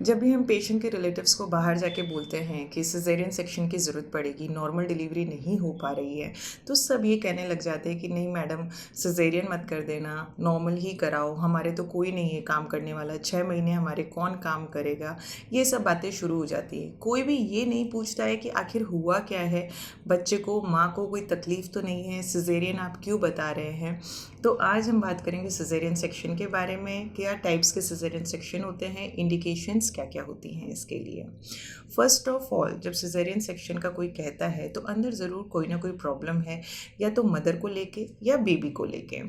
जब भी हम पेशेंट के रिलेटिव्स को बाहर जाके बोलते हैं कि सिजेरियन सेक्शन की ज़रूरत पड़ेगी, नॉर्मल डिलीवरी नहीं हो पा रही है, तो सब ये कहने लग जाते हैं कि नहीं मैडम, सिजेरियन मत कर देना, नॉर्मल ही कराओ, हमारे तो कोई नहीं है काम करने वाला, 6 महीने हमारे कौन काम करेगा। ये सब बातें शुरू हो जाती है। कोई भी ये नहीं पूछता है कि आखिर हुआ क्या है, बच्चे को, माँ को कोई तकलीफ़ तो नहीं है, सिजेरियन आप क्यों बता रहे हैं। तो आज हम बात करेंगे सिजेरियन सेक्शन के बारे में, क्या टाइप्स के सिजेरियन सेक्शन होते हैं, इंडिकेशंस क्या क्या होती हैं इसके लिए। फर्स्ट ऑफ ऑल, जब सिजेरियन सेक्शन का कोई कहता है तो अंदर ज़रूर कोई ना कोई प्रॉब्लम है, या तो मदर को लेके या बेबी को लेके।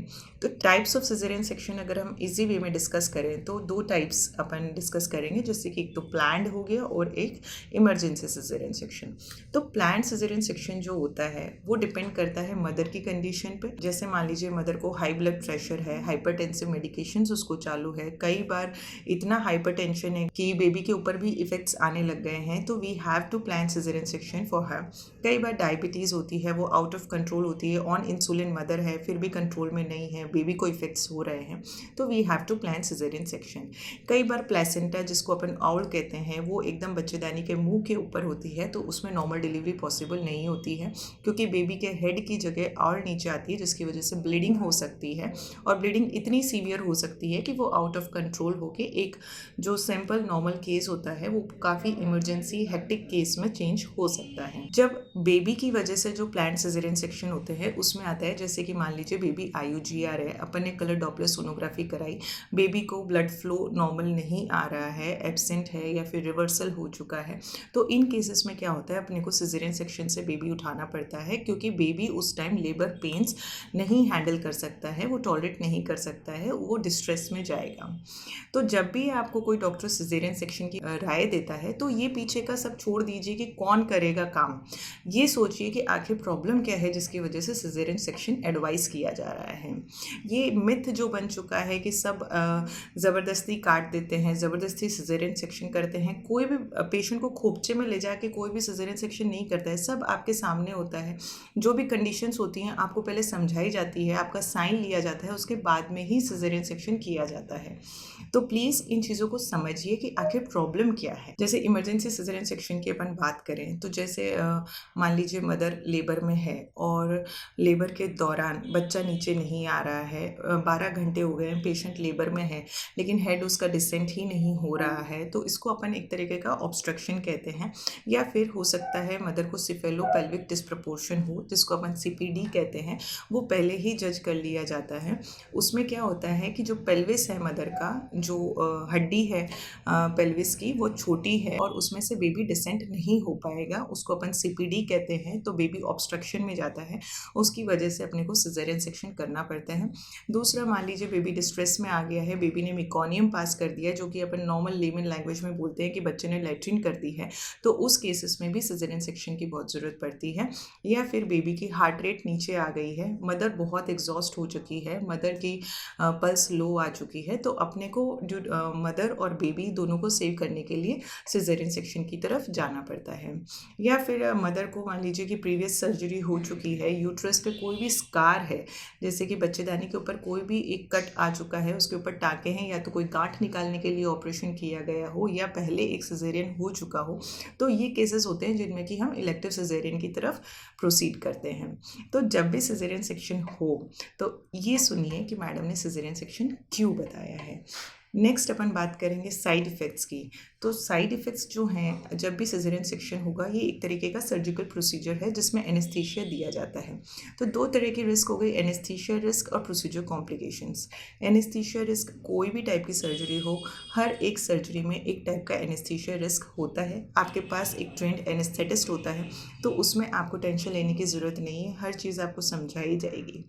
तो टाइप्स ऑफ सिजेरियन सेक्शन अगर हम इजी वे में डिस्कस करें तो दो टाइप्स अपन डिस्कस करेंगे, जैसे कि एक तो प्लान्ड हो गया और एक इमरजेंसी सिजेरियन सेक्शन। तो प्लान्ड सिजेरियन सेक्शन जो होता है वो डिपेंड करता है मदर की कंडीशन पे। जैसे मान लीजिए मदर को हाई ब्लड प्रेशर है, हाइपरटेंसिव मेडिकेशंस उसको चालू है, कई बार इतना हाइपरटेंशन है कि बेबी के ऊपर भी इफेक्ट्स आने लग गए हैं, तो we have to plan caesarean section for her. कई बार डायबिटीज़ होती है, वो आउट ऑफ कंट्रोल होती है, ऑन इंसुलिन मदर है फिर भी कंट्रोल में नहीं है, बेबी को इफेक्ट्स हो रहे हैं, तो we have to plan caesarean section. कई बार प्लेसेंटा, जिसको अपन आउल कहते हैं, वो एकदम बच्चेदानी के मुंह के ऊपर होती है, तो उसमें नॉर्मल डिलीवरी पॉसिबल नहीं होती है, क्योंकि बेबी के हेड की जगह आउल नीचे आती है, जिसकी वजह से ब्लीडिंग हो सकती है, और ब्लीडिंग इतनी सीवियर हो सकती है कि वो आउट ऑफ कंट्रोल होके एक जो सिंपल नॉर्मल केस होता है वो काफ़ी इमरजेंसी हेक्टिक केस में चेंज हो सकता है। जब बेबी की वजह से जो प्लान्ड सिजेरियन सेक्शन होते हैं उसमें आता है, जैसे कि मान लीजिए बेबी IUGR है, अपन ने कलर डॉपलर सोनोग्राफी कराई, बेबी को ब्लड फ्लो नॉर्मल नहीं आ रहा है, एब्सेंट है या फिर रिवर्सल हो चुका है, तो इन केसेस में क्या होता है, अपने को सिजेरियन सेक्शन से बेबी उठाना पड़ता है, क्योंकि बेबी उस टाइम लेबर पेन्स नहीं हैंडल कर सकता है, वो टॉलरेट नहीं कर सकता है, वो डिस्ट्रेस में जाएगा। तो जब भी आपको कोई डॉक्टर सिजेरियन सेक्शन की राय देता है तो ये पीछे का सब छोड़ दीजिए कि कौन करेगा काम, ये सोचिए कि आखिर प्रॉब्लम क्या है जिसकी वजह से सिजेरियन सेक्शन एडवाइस किया जा रहा है। ये मिथ जो बन चुका है कि सब ज़बरदस्ती काट देते हैं, ज़बरदस्ती सिजेरियन सेक्शन करते हैं, कोई भी पेशेंट को खोपचे में ले जाके कोई भी सिजेरियन सेक्शन नहीं करता है, सब आपके सामने होता है। जो भी कंडीशंस होती हैं आपको पहले समझाई जाती है, आपका साइन लिया जाता है, उसके बाद में ही सिजेरियन सेक्शन किया जाता है। तो प्लीज़ इन चीज़ों को समझिए कि आखिर प्रॉब्लम क्या है। जैसे इमरजेंसी सिजेरियन सेक्शन की अपन बात करें तो जैसे मान लीजिए मदर लेबर में है और लेबर के दौरान बच्चा नीचे नहीं आ रहा है, 12 घंटे हो गए हैं, पेशेंट लेबर में है लेकिन हेड उसका डिसेंट ही नहीं हो रहा है, तो इसको अपन एक तरीके का ऑब्स्ट्रक्शन कहते हैं। या फिर हो सकता है मदर को सिफेलो पेल्विक डिस्प्रपोर्शन हो, जिसको अपन CPD कहते हैं, वो पहले ही जज कर लिया जाता है। उसमें क्या होता है कि जो पेल्विस है मदर का, जो हड्डी है पेल्विस की, वो छोटी है और उसमें से बेबी डिसेंट नहीं हो पाएगा, उसको अपन CPD कहते हैं, तो बेबी ऑब्स्ट्रक्शन में जाता है, उसकी वजह से अपने को सिजेरियन सेक्शन करना पड़ता है। दूसरा, मान लीजिए बेबी डिस्ट्रेस में आ गया है, बेबी ने मिकोनियम पास कर दिया, जो कि अपन नॉर्मल लेमन लैंग्वेज में बोलते हैं कि बच्चे ने लैट्रिन कर दी है, तो उस केसेस में भी सिजेरियन सेक्शन की बहुत ज़रूरत पड़ती है। या फिर बेबी की हार्ट रेट नीचे आ गई है, मदर बहुत एग्जॉस्ट हो चुकी है, मदर की पल्स लो आ चुकी है, तो अपने को जो मदर और बेबी दोनों को सेव करने के लिए सिजेरियन सेक्शन की तरफ जाना पड़ता है। या फिर मदर को मान लीजिए कि प्रीवियस सर्जरी हो चुकी है, यूट्रस पे कोई भी स्कार है, जैसे कि बच्चेदानी के ऊपर कोई भी एक कट आ चुका है, उसके ऊपर टाँके हैं, या तो कोई गांठ निकालने के लिए ऑपरेशन किया गया हो या पहले एक सिजेरियन हो चुका हो, तो ये केसेस होते हैं जिनमें कि हम इलेक्टिव सिजेरियन की तरफ प्रोसीड करते हैं। तो जब भी सिजेरियन सेक्शन हो तो ये सुनिए कि मैडम ने सिजेरियन सेक्शन क्यों बताया है। नेक्स्ट अपन बात करेंगे साइड इफ़ेक्ट्स की। तो साइड इफ़ेक्ट्स जो हैं, जब भी सिजेरियन सेक्शन होगा, ये एक तरीके का सर्जिकल प्रोसीजर है जिसमें एनेस्थीसिया दिया जाता है। तो दो तरह की रिस्क हो गई, एनेस्थीसिया रिस्क और प्रोसीजर कॉम्प्लिकेशंस। एनेस्थीसिया रिस्क, कोई भी टाइप की सर्जरी हो, हर एक सर्जरी में एक टाइप का एनेस्थीसिया रिस्क होता है। आपके पास एक ट्रेंड एनेस्थेटिस्ट होता है, तो उसमें आपको टेंशन लेने की ज़रूरत नहीं है, हर चीज़ आपको समझाई जाएगी।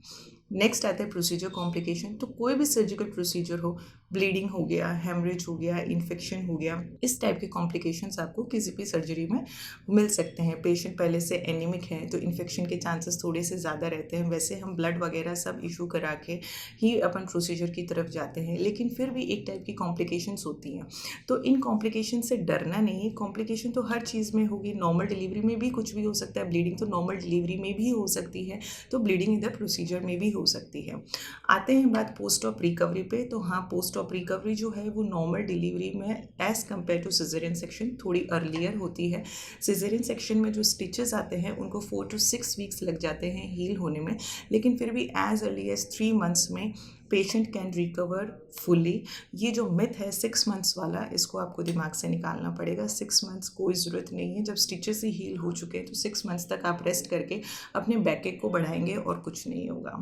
नेक्स्ट आता है प्रोसीजर कॉम्प्लिकेशन। तो कोई भी सर्जिकल प्रोसीजर हो, ब्लीडिंग हो गया, हेमरेज हो गया, इन्फेक्शन हो गया, इस टाइप के कॉम्प्लिकेशंस आपको किसी भी सर्जरी में मिल सकते हैं। पेशेंट पहले से एनीमिक है तो इन्फेक्शन के चांसेस थोड़े से ज़्यादा रहते हैं, वैसे हम ब्लड वगैरह सब इशू करा के ही अपन प्रोसीजर की तरफ जाते हैं, लेकिन फिर भी एक टाइप की कॉम्प्लिकेशंस होती हैं। तो इन कॉम्प्लिकेशन से डरना नहीं है, कॉम्प्लिकेशन तो हर चीज़ में होगी, नॉर्मल डिलीवरी में भी कुछ भी हो सकता है, ब्लीडिंग तो नॉर्मल डिलीवरी में भी हो सकती है, तो ब्लीडिंग इधर प्रोसीजर में भी हो सकती है। आते हैं बात पोस्ट ऑप रिकवरी पे। तो हाँ, पोस्ट ऑफ रिकवरी जो है वो नॉर्मल डिलीवरी में as compare to caesarean section थोड़ी अर्लियर होती है। सिजेरियन सेक्शन में जो स्टिचेस आते हैं उनको 4 to 6 वीक्स लग जाते हैं हील होने में, लेकिन फिर भी एज अर्ली एज 3 मंथ्स में पेशेंट कैन रिकवर फुली। ये जो मिथ है 6 मंथ्स वाला, इसको आपको दिमाग से निकालना पड़ेगा। 6 मंथ्स कोई ज़रूरत नहीं है। जब स्टिचेस ही हील हो चुके हैं तो 6 मंथ्स तक आप रेस्ट करके अपने बैक को बढ़ाएंगे और कुछ नहीं होगा।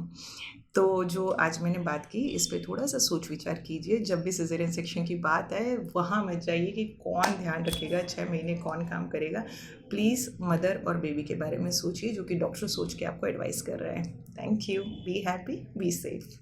तो जो आज मैंने बात की इस पे थोड़ा सा सोच विचार कीजिए। जब भी सिजेरियन सेक्शन की बात आए वहाँ मत जाइए कि कौन ध्यान रखेगा, 6 महीने कौन काम करेगा। प्लीज़ मदर और बेबी के बारे में सोचिए, जो कि डॉक्टर सोच के आपको एडवाइस कर रहे हैं। Thank you. Be happy, be safe.